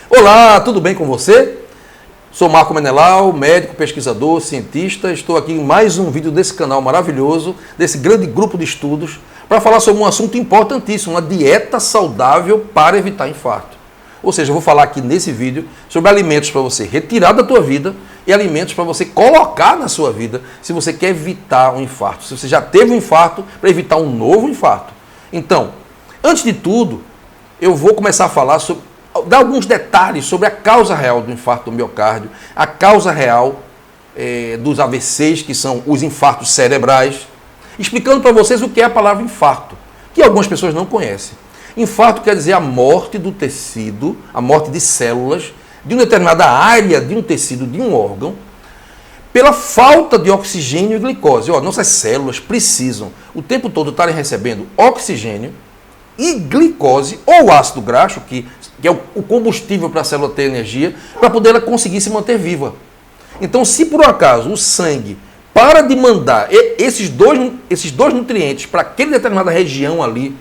Olá, tudo bem com você? Sou Marco Menelau, médico, pesquisador, cientista. Estou aqui em mais um vídeo desse canal maravilhoso, desse grande grupo de estudos, para falar sobre um assunto importantíssimo, uma dieta saudável para evitar infarto. Ou seja, eu vou falar aqui nesse vídeo sobre alimentos para você retirar da tua vida e alimentos para você colocar na sua vida se você quer evitar um infarto. Se você já teve um infarto, para evitar um novo infarto. Então, antes de tudo, eu vou começar a falar sobre, dar alguns detalhes sobre a causa real do infarto do miocárdio, a causa real dos AVCs, que são os infartos cerebrais, explicando para vocês o que é a palavra infarto, que algumas pessoas não conhecem. Infarto quer dizer a morte do tecido, a morte de células, de uma determinada área de um tecido, de um órgão, pela falta de oxigênio e glicose. Nossas células precisam o tempo todo estarem recebendo oxigênio e glicose, ou ácido graxo, que é o combustível para a célula ter energia, para poder ela conseguir se manter viva. Então, se por acaso o sangue para de mandar esses dois nutrientes para aquela determinada região ali,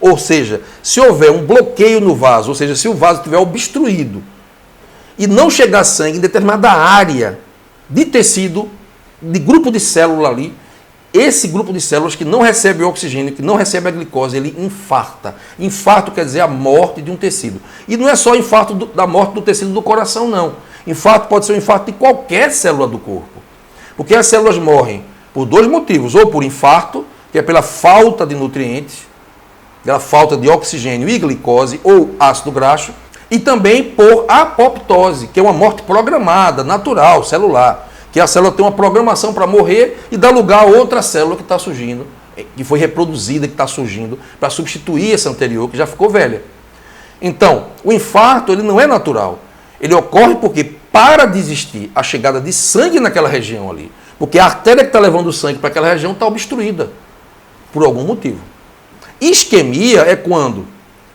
ou seja, se houver um bloqueio no vaso, ou seja, se o vaso estiver obstruído e não chegar sangue em determinada área de tecido, de grupo de célula ali, esse grupo de células que não recebe o oxigênio, que não recebe a glicose, ele infarta. Infarto quer dizer a morte de um tecido. E não é só infarto da morte do tecido do coração, não. Infarto pode ser um infarto de qualquer célula do corpo. Porque as células morrem por dois motivos. Ou por infarto, que é pela falta de nutrientes, pela falta de oxigênio e glicose, ou ácido graxo. E também por apoptose, que é uma morte programada, natural, celular. Que a célula tem uma programação para morrer e dar lugar a outra célula que está surgindo, que foi reproduzida, que está surgindo, para substituir essa anterior, que já ficou velha. Então, o infarto ele não é natural. Ele ocorre porque, para de existir a chegada de sangue naquela região ali, porque a artéria que está levando o sangue para aquela região está obstruída, por algum motivo. Isquemia é quando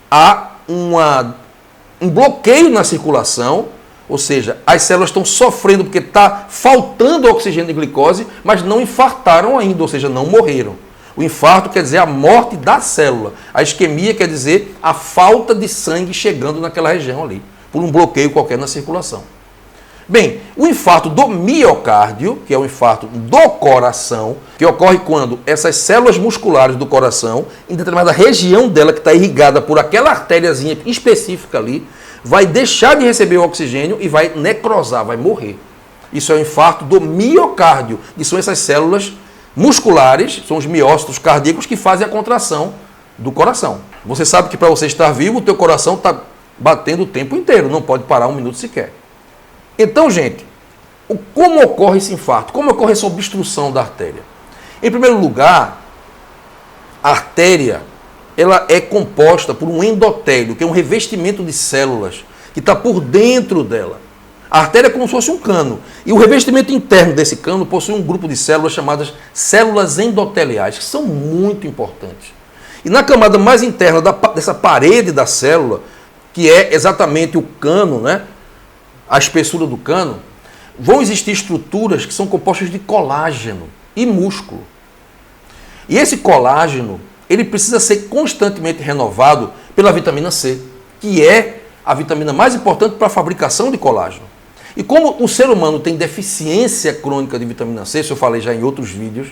há um bloqueio na circulação, ou seja, as células estão sofrendo porque está faltando oxigênio e glicose, mas não infartaram ainda, ou seja, não morreram. O infarto quer dizer a morte da célula. A isquemia quer dizer a falta de sangue chegando naquela região ali, por um bloqueio qualquer na circulação. Bem, o infarto do miocárdio, que é o infarto do coração, que ocorre quando essas células musculares do coração, em determinada região dela que está irrigada por aquela artériazinha específica ali, vai deixar de receber o oxigênio e vai necrosar, vai morrer. Isso é o infarto do miocárdio, que são essas células musculares, são os miócitos cardíacos que fazem a contração do coração. Você sabe que para você estar vivo, o teu coração está batendo o tempo inteiro, não pode parar um minuto sequer. Então, gente, como ocorre esse infarto? Como ocorre essa obstrução da artéria? Em primeiro lugar, a artéria ela é composta por um endotélio, que é um revestimento de células que está por dentro dela. A artéria é como se fosse um cano. E o revestimento interno desse cano possui um grupo de células chamadas células endoteliais, que são muito importantes. E na camada mais interna dessa parede da célula, que é exatamente o cano, né, a espessura do cano, vão existir estruturas que são compostas de colágeno e músculo. E esse colágeno ele precisa ser constantemente renovado pela vitamina C, que é a vitamina mais importante para a fabricação de colágeno. E como o ser humano tem deficiência crônica de vitamina C, isso eu falei já em outros vídeos,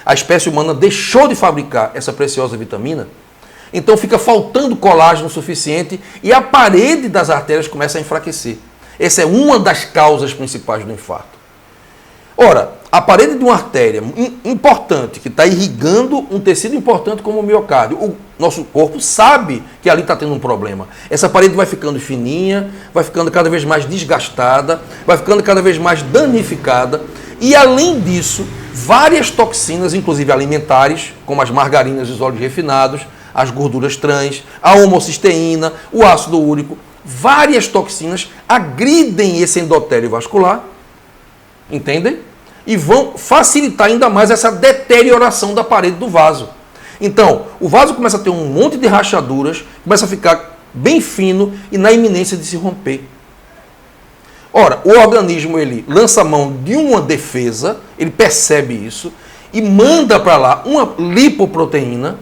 a espécie humana deixou de fabricar essa preciosa vitamina, então fica faltando colágeno suficiente e a parede das artérias começa a enfraquecer. Essa é uma das causas principais do infarto. Ora, a parede de uma artéria importante, que está irrigando um tecido importante como o miocárdio, o nosso corpo sabe que ali está tendo um problema. Essa parede vai ficando fininha, vai ficando cada vez mais desgastada, vai ficando cada vez mais danificada. E além disso, várias toxinas, inclusive alimentares, como as margarinas e os óleos refinados, as gorduras trans, a homocisteína, o ácido úrico, várias toxinas agridem esse endotélio vascular, entendem? E vão facilitar ainda mais essa deterioração da parede do vaso. Então, o vaso começa a ter um monte de rachaduras, começa a ficar bem fino e na iminência de se romper. Ora, o organismo ele lança mão de uma defesa, ele percebe isso e manda para lá uma lipoproteína,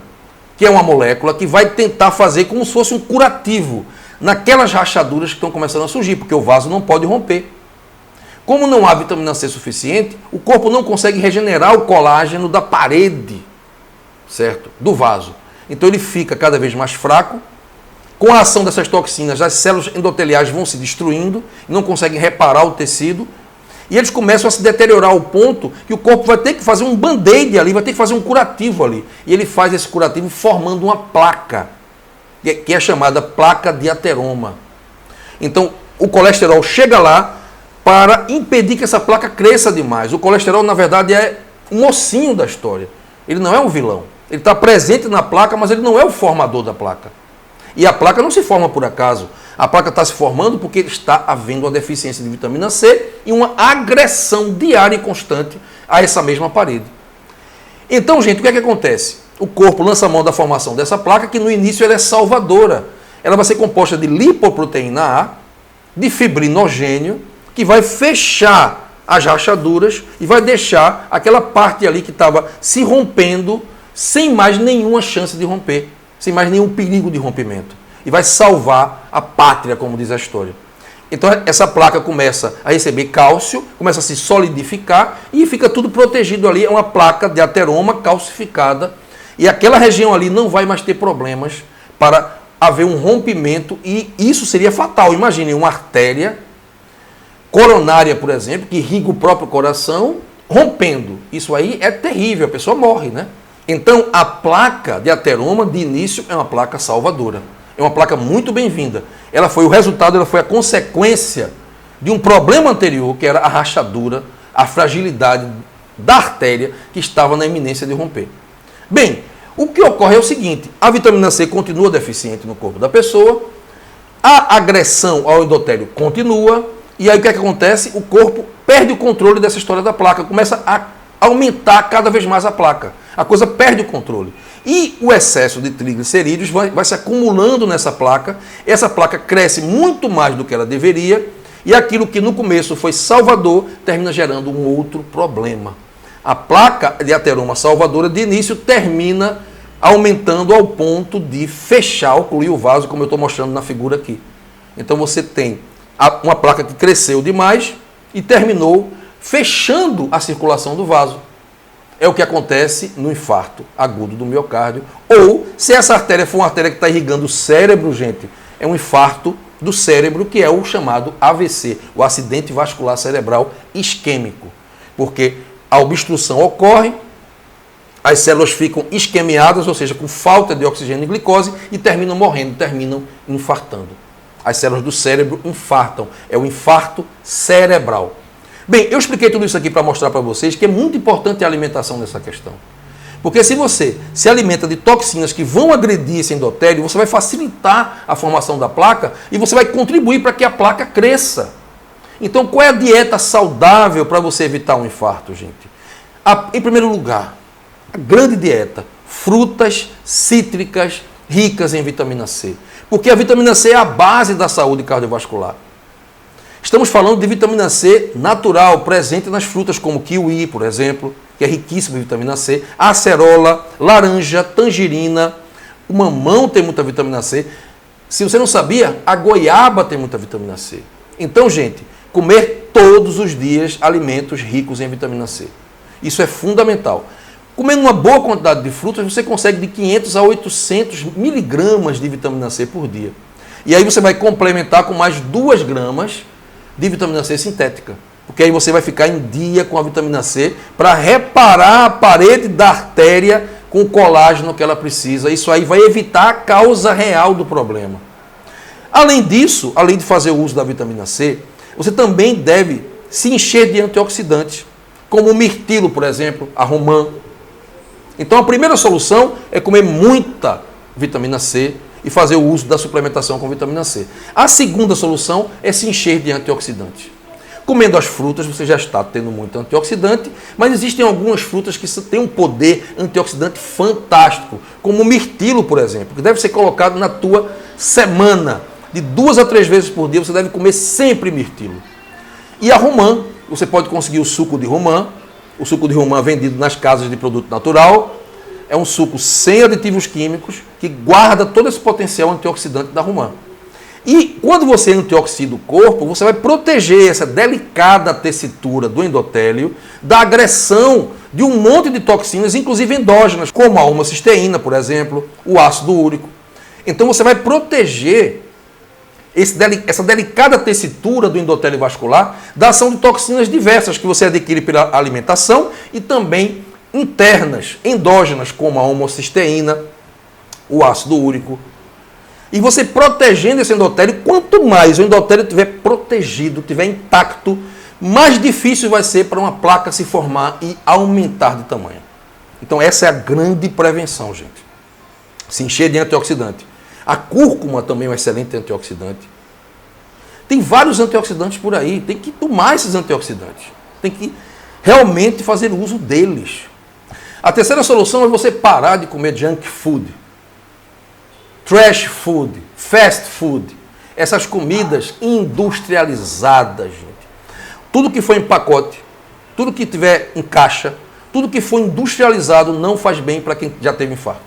que é uma molécula que vai tentar fazer como se fosse um curativo naquelas rachaduras que estão começando a surgir, porque o vaso não pode romper. Como não há vitamina C suficiente, o corpo não consegue regenerar o colágeno da parede, certo? Do vaso. Então ele fica cada vez mais fraco. Com a ação dessas toxinas, as células endoteliais vão se destruindo, não conseguem reparar o tecido, e eles começam a se deteriorar ao ponto que o corpo vai ter que fazer um band-aid ali, vai ter que fazer um curativo ali. E ele faz esse curativo formando uma placa, que é chamada placa de ateroma. Então, o colesterol chega lá para impedir que essa placa cresça demais. O colesterol, na verdade, é o mocinho da história. Ele não é um vilão. Ele está presente na placa, mas ele não é o formador da placa. E a placa não se forma por acaso. A placa está se formando porque está havendo uma deficiência de vitamina C e uma agressão diária e constante a essa mesma parede. Então, gente, o que é que acontece? O corpo lança a mão da formação dessa placa, que no início ela é salvadora. Ela vai ser composta de lipoproteína A, de fibrinogênio, que vai fechar as rachaduras e vai deixar aquela parte ali que estava se rompendo sem mais nenhuma chance de romper, sem mais nenhum perigo de rompimento. E vai salvar a pátria, como diz a história. Então essa placa começa a receber cálcio, começa a se solidificar e fica tudo protegido ali. É uma placa de ateroma calcificada e aquela região ali não vai mais ter problemas para haver um rompimento e isso seria fatal. Imagine uma artéria coronária, por exemplo, que irriga o próprio coração, rompendo. Isso aí é terrível, a pessoa morre, né? Então a placa de ateroma, de início, é uma placa salvadora. É uma placa muito bem-vinda. Ela foi o resultado, ela foi a consequência de um problema anterior, que era a rachadura, a fragilidade da artéria que estava na iminência de romper. Bem, o que ocorre é o seguinte, a vitamina C continua deficiente no corpo da pessoa, a agressão ao endotélio continua, e aí o que é que acontece? O corpo perde o controle dessa história da placa, começa a aumentar cada vez mais a placa. A coisa perde o controle. E o excesso de triglicerídeos vai se acumulando nessa placa. Essa placa cresce muito mais do que ela deveria. E aquilo que no começo foi salvador termina gerando um outro problema. A placa de ateroma salvadora de início termina aumentando ao ponto de fechar, ocluir o vaso, como eu estou mostrando na figura aqui. Então você tem uma placa que cresceu demais e terminou fechando a circulação do vaso. É o que acontece no infarto agudo do miocárdio. Ou, se essa artéria for uma artéria que está irrigando o cérebro, gente, é um infarto do cérebro, que é o chamado AVC, o acidente vascular cerebral isquêmico. Porque a obstrução ocorre, as células ficam isquemiadas, ou seja, com falta de oxigênio e glicose, e terminam morrendo, terminam infartando. As células do cérebro infartam. É o infarto cerebral. Bem, eu expliquei tudo isso aqui para mostrar para vocês que é muito importante a alimentação nessa questão. Porque se você se alimenta de toxinas que vão agredir esse endotélio, você vai facilitar a formação da placa e você vai contribuir para que a placa cresça. Então, qual é a dieta saudável para você evitar um infarto, gente? Em primeiro lugar, a grande dieta, frutas cítricas ricas em vitamina C. Porque a vitamina C é a base da saúde cardiovascular. Estamos falando de vitamina C natural, presente nas frutas como kiwi, por exemplo, que é riquíssimo em vitamina C, a acerola, laranja, tangerina, o mamão tem muita vitamina C. Se você não sabia, a goiaba tem muita vitamina C. Então, gente, comer todos os dias alimentos ricos em vitamina C. Isso é fundamental. Comendo uma boa quantidade de frutas, você consegue de 500 a 800 miligramas de vitamina C por dia. E aí você vai complementar com mais 2 gramas de vitamina C sintética. Porque aí você vai ficar em dia com a vitamina C para reparar a parede da artéria com o colágeno que ela precisa. Isso aí vai evitar a causa real do problema. Além disso, além de fazer o uso da vitamina C, você também deve se encher de antioxidantes, como o mirtilo, por exemplo, a romã. Então a primeira solução é comer muita vitamina C e fazer o uso da suplementação com vitamina C. A segunda solução é se encher de antioxidantes. Comendo as frutas, você já está tendo muito antioxidante, mas existem algumas frutas que têm um poder antioxidante fantástico, como o mirtilo, por exemplo, que deve ser colocado na tua semana. De 2 a 3 vezes por dia, você deve comer sempre mirtilo. E a romã, você pode conseguir o suco de romã. O suco de romã vendido nas casas de produto natural. É um suco sem aditivos químicos, que guarda todo esse potencial antioxidante da romã. E quando você antioxida o corpo, você vai proteger essa delicada tessitura do endotélio da agressão de um monte de toxinas, inclusive endógenas, como a homocisteína, por exemplo, o ácido úrico. Então você vai proteger essa delicada tessitura do endotélio vascular da ação de toxinas diversas que você adquire pela alimentação e também internas, endógenas, como a homocisteína, o ácido úrico. E você protegendo esse endotélio, quanto mais o endotélio estiver protegido, estiver intacto, mais difícil vai ser para uma placa se formar e aumentar de tamanho. Então essa é a grande prevenção, gente. Se encher de antioxidante. A cúrcuma também é um excelente antioxidante. Tem vários antioxidantes por aí. Tem que tomar esses antioxidantes. Tem que realmente fazer uso deles. A terceira solução é você parar de comer junk food. Trash food, fast food. Essas comidas industrializadas, gente. Tudo que for em pacote, tudo que tiver em caixa, tudo que for industrializado não faz bem para quem já teve infarto.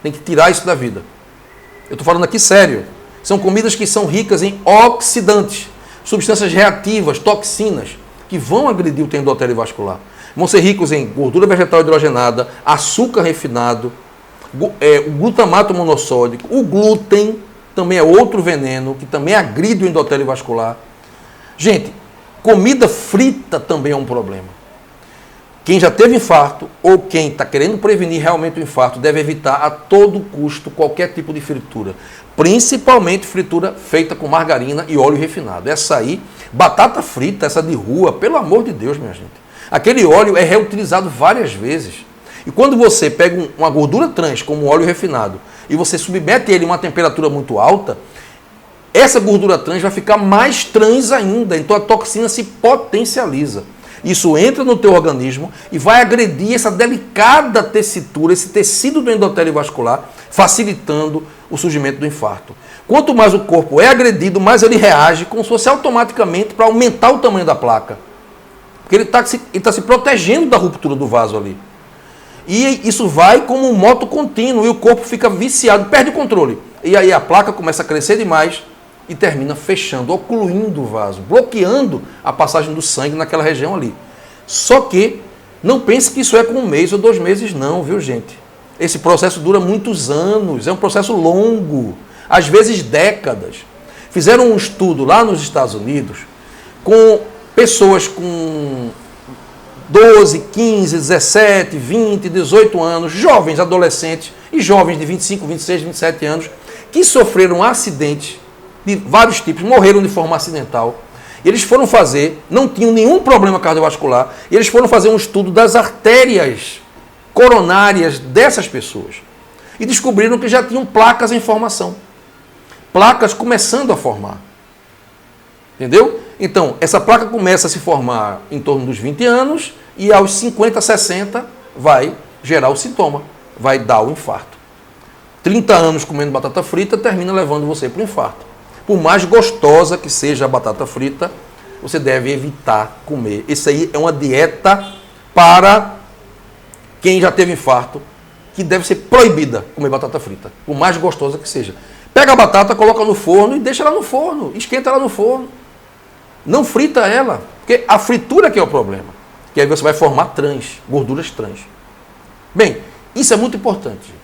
Tem que tirar isso da vida. Eu estou falando aqui sério. São comidas que são ricas em oxidantes, substâncias reativas, toxinas, que vão agredir o teu endotélio vascular. Vão ser ricos em gordura vegetal hidrogenada, açúcar refinado, o glutamato monossódico, o glúten também é outro veneno, que também agride o endotélio vascular. Gente, comida frita também é um problema. Quem já teve infarto ou quem está querendo prevenir realmente o infarto deve evitar a todo custo qualquer tipo de fritura. Principalmente fritura feita com margarina e óleo refinado. Essa aí, batata frita, essa de rua, pelo amor de Deus, minha gente. Aquele óleo é reutilizado várias vezes. E quando você pega uma gordura trans, como óleo refinado, e você submete ele a uma temperatura muito alta, essa gordura trans vai ficar mais trans ainda. Então a toxina se potencializa. Isso entra no teu organismo e vai agredir essa delicada tessitura, esse tecido do endotélio vascular, facilitando o surgimento do infarto. Quanto mais o corpo é agredido, mais ele reage, como se fosse automaticamente para aumentar o tamanho da placa. Porque ele está se protegendo da ruptura do vaso ali. E isso vai como um moto contínuo e o corpo fica viciado, perde o controle. E aí a placa começa a crescer demais e termina fechando, ocluindo o vaso, bloqueando a passagem do sangue naquela região ali. Só que não pense que isso é com 1 mês ou 2 meses não, viu gente? Esse processo dura muitos anos, é um processo longo, às vezes décadas. Fizeram um estudo lá nos Estados Unidos com pessoas com 12, 15, 17, 20, 18 anos, jovens adolescentes e jovens de 25, 26, 27 anos, que sofreram acidentes de vários tipos, morreram de forma acidental. Eles foram fazer, não tinham nenhum problema cardiovascular, e eles foram fazer um estudo das artérias coronárias dessas pessoas. E descobriram que já tinham placas em formação. Placas começando a formar. Entendeu? Então, essa placa começa a se formar em torno dos 20 anos e aos 50, 60 vai gerar o sintoma, vai dar o infarto. 30 anos comendo batata frita termina levando você para o infarto. Por mais gostosa que seja a batata frita, você deve evitar comer. Isso aí é uma dieta para quem já teve infarto, que deve ser proibida comer batata frita, por mais gostosa que seja. Pega a batata, coloca no forno e deixa ela no forno, esquenta ela no forno. Não frita ela, porque a fritura que é o problema. Que aí você vai formar trans, gorduras trans. Bem, isso é muito importante, gente.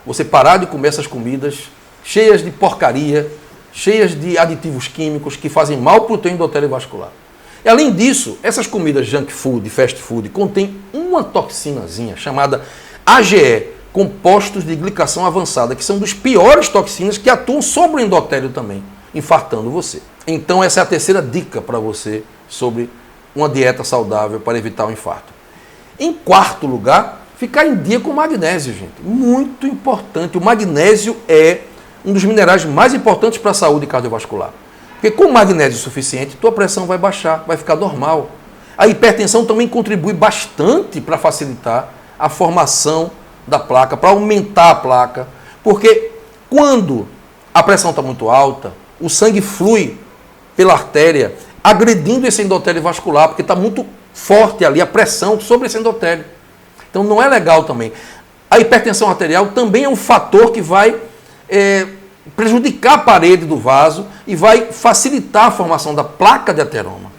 Você parar de comer essas comidas cheias de porcaria, cheias de aditivos químicos que fazem mal para o teu endotélio vascular. E além disso, essas comidas junk food, fast food, contêm uma toxinazinha chamada AGE, compostos de glicação avançada, que são dos piores toxinas que atuam sobre o endotélio também, infartando você. Então essa é a terceira dica para você sobre uma dieta saudável para evitar o infarto. Em quarto lugar, ficar em dia com o magnésio, gente. Muito importante. O magnésio é um dos minerais mais importantes para a saúde cardiovascular. Porque com magnésio suficiente, tua pressão vai baixar, vai ficar normal. A hipertensão também contribui bastante para facilitar a formação da placa, para aumentar a placa. Porque quando a pressão está muito alta, o sangue flui pela artéria, agredindo esse endotélio vascular, porque está muito forte ali a pressão sobre esse endotélio. Então não é legal também. A hipertensão arterial também é um fator que vai prejudicar a parede do vaso e vai facilitar a formação da placa de ateroma.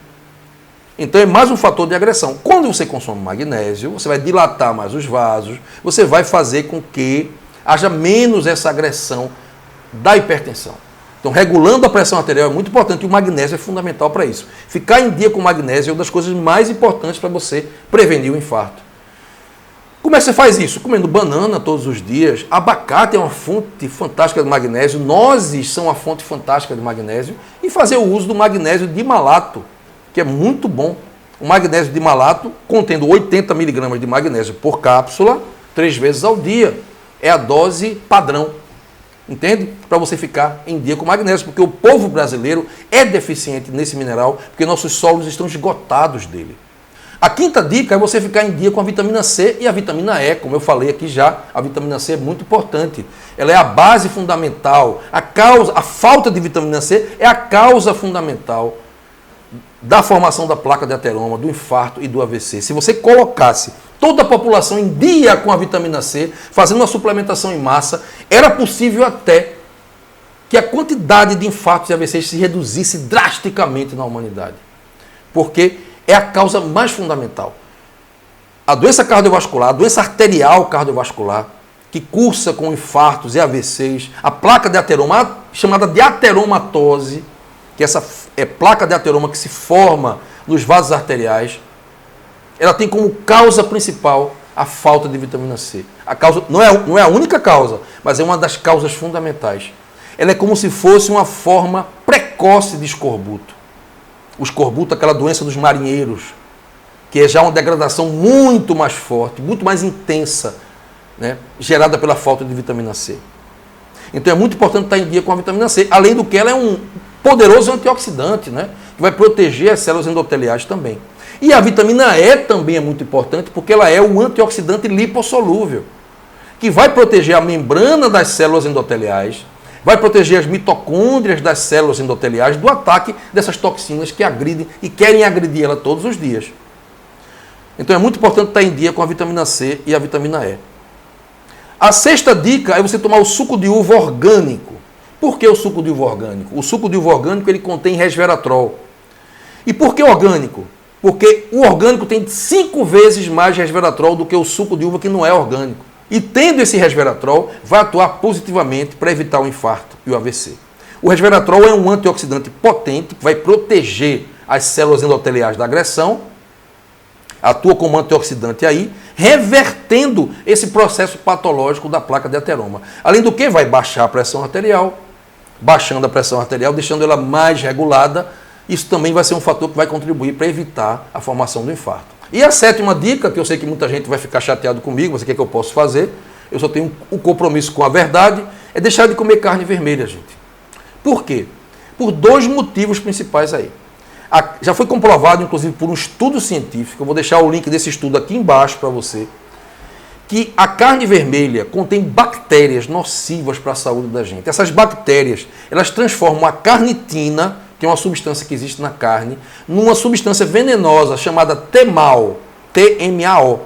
Então é mais um fator de agressão. Quando você consome magnésio, você vai dilatar mais os vasos, você vai fazer com que haja menos essa agressão da hipertensão. Então, regulando a pressão arterial é muito importante e o magnésio é fundamental para isso. Ficar em dia com o magnésio é uma das coisas mais importantes para você prevenir o infarto. Como é que você faz isso? Comendo banana todos os dias, abacate é uma fonte fantástica de magnésio, nozes são uma fonte fantástica de magnésio e fazer o uso do magnésio de malato, que é muito bom. O magnésio de malato, contendo 80 miligramas de magnésio por cápsula, 3 vezes ao dia. É a dose padrão. Entende? Para você ficar em dia com magnésio, porque o povo brasileiro é deficiente nesse mineral, porque nossos solos estão esgotados dele. A quinta dica é você ficar em dia com a vitamina C e a vitamina E, como eu falei aqui já, a vitamina C é muito importante. Ela é a base fundamental, a falta de vitamina C é a causa fundamental da formação da placa de ateroma, do infarto e do AVC. Se você colocasse toda a população em dia com a vitamina C, fazendo uma suplementação em massa, era possível até que a quantidade de infartos e AVCs se reduzisse drasticamente na humanidade. Porque é a causa mais fundamental. A doença cardiovascular, a doença arterial cardiovascular, que cursa com infartos e AVCs, a placa de ateroma, chamada de ateromatose, que essa é placa de ateroma que se forma nos vasos arteriais, ela tem como causa principal a falta de vitamina C. A causa não é a única causa, mas é uma das causas fundamentais. Ela é como se fosse uma forma precoce de escorbuto. O escorbuto, aquela doença dos marinheiros, que é já uma degradação muito mais forte, muito mais intensa, né, gerada pela falta de vitamina C. Então é muito importante estar em dia com a vitamina C, além do que ela é um poderoso antioxidante, né, que vai proteger as células endoteliais também. E a vitamina E também é muito importante porque ela é um antioxidante lipossolúvel, que vai proteger a membrana das células endoteliais, vai proteger as mitocôndrias das células endoteliais do ataque dessas toxinas que agridem e querem agredir ela todos os dias. Então é muito importante estar em dia com a vitamina C e a vitamina E. A sexta dica é você tomar o suco de uva orgânico. Por que o suco de uva orgânico? O suco de uva orgânico ele contém resveratrol. E por que orgânico? Porque o orgânico tem 5 vezes mais resveratrol do que o suco de uva que não é orgânico. E tendo esse resveratrol, vai atuar positivamente para evitar o infarto e o AVC. O resveratrol é um antioxidante potente que vai proteger as células endoteliais da agressão, atua como antioxidante aí, revertendo esse processo patológico da placa de ateroma. Além do que, vai baixar a pressão arterial, baixando a pressão arterial, deixando ela mais regulada. Isso também vai ser um fator que vai contribuir para evitar a formação do infarto. E a sétima dica, que eu sei que muita gente vai ficar chateado comigo, mas o que é que eu posso fazer? Eu só tenho um compromisso com a verdade, é deixar de comer carne vermelha, gente. Por quê? Por 2 motivos principais aí. Já foi comprovado, inclusive, por um estudo científico, eu vou deixar o link desse estudo aqui embaixo para você, que a carne vermelha contém bactérias nocivas para a saúde da gente. Essas bactérias, elas transformam a carnitina, que é uma substância que existe na carne, numa substância venenosa chamada TMAO, T-M-A-O.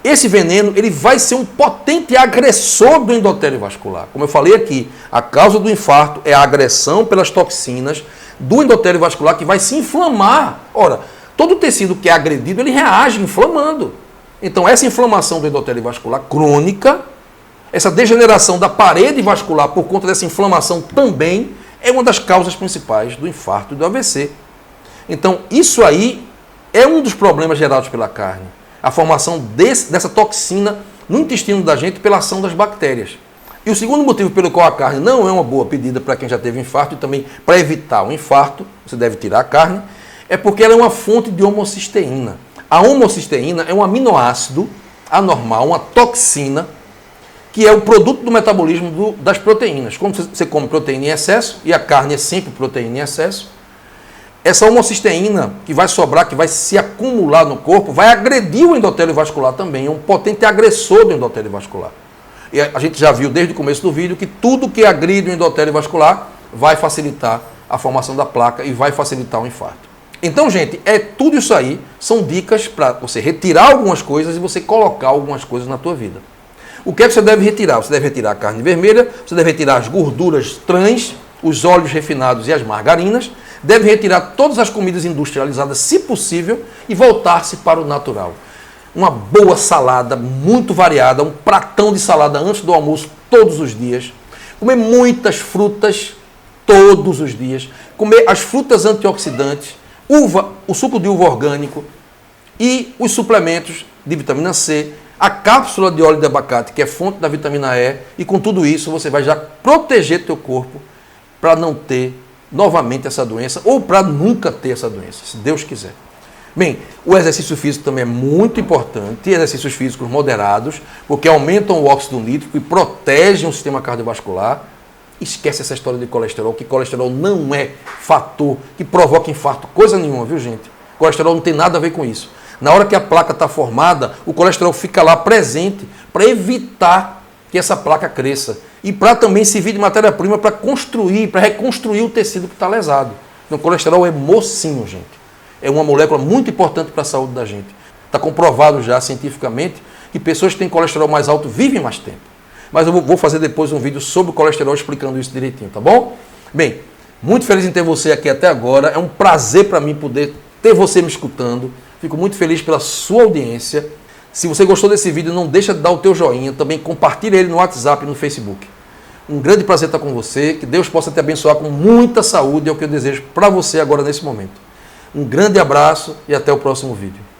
Esse veneno ele vai ser um potente agressor do endotélio vascular. Como eu falei aqui, a causa do infarto é a agressão pelas toxinas do endotélio vascular que vai se inflamar. Ora, todo tecido que é agredido, ele reage inflamando. Então, essa inflamação do endotélio vascular crônica, essa degeneração da parede vascular por conta dessa inflamação também é uma das causas principais do infarto e do AVC. Então, isso aí é um dos problemas gerados pela carne. A formação dessa toxina no intestino da gente pela ação das bactérias. E o segundo motivo pelo qual a carne não é uma boa pedida para quem já teve infarto e também para evitar o infarto, você deve tirar a carne, é porque ela é uma fonte de homocisteína. A homocisteína é um aminoácido anormal, uma toxina, que é o produto do metabolismo das proteínas. Quando você come proteína em excesso, e a carne é sempre proteína em excesso, essa homocisteína que vai sobrar, que vai se acumular no corpo, vai agredir o endotélio vascular também, é um potente agressor do endotélio vascular. E a gente já viu desde o começo do vídeo que tudo que agride o endotélio vascular vai facilitar a formação da placa e vai facilitar o infarto. Então, gente, tudo isso aí são dicas para você retirar algumas coisas e você colocar algumas coisas na tua vida. O que é que você deve retirar? Você deve retirar a carne vermelha, você deve retirar as gorduras trans, os óleos refinados e as margarinas, deve retirar todas as comidas industrializadas, se possível, e voltar-se para o natural. Uma boa salada, muito variada, um pratão de salada antes do almoço, todos os dias. Comer muitas frutas, todos os dias. Comer as frutas antioxidantes, uva, o suco de uva orgânico e os suplementos de vitamina C, a cápsula de óleo de abacate, que é fonte da vitamina E, e com tudo isso você vai já proteger teu corpo para não ter novamente essa doença ou para nunca ter essa doença, se Deus quiser. Bem, o exercício físico também é muito importante, exercícios físicos moderados, porque aumentam o óxido nítrico e protegem o sistema cardiovascular. Esquece essa história de colesterol, que colesterol não é fator que provoca infarto, coisa nenhuma, viu gente? Colesterol não tem nada a ver com isso. Na hora que a placa está formada, o colesterol fica lá presente para evitar que essa placa cresça e para também servir de matéria-prima para construir, para reconstruir o tecido que está lesado. Então, o colesterol é mocinho, gente. É uma molécula muito importante para a saúde da gente. Está comprovado já cientificamente que pessoas que têm colesterol mais alto vivem mais tempo. Mas eu vou fazer depois um vídeo sobre o colesterol explicando isso direitinho, tá bom? Bem, muito feliz em ter você aqui até agora. É um prazer para mim poder ter você me escutando. Fico muito feliz pela sua audiência. Se você gostou desse vídeo, não deixa de dar o teu joinha. Também compartilha ele no WhatsApp e no Facebook. Um grande prazer estar com você. Que Deus possa te abençoar com muita saúde. É o que eu desejo para você agora nesse momento. Um grande abraço e até o próximo vídeo.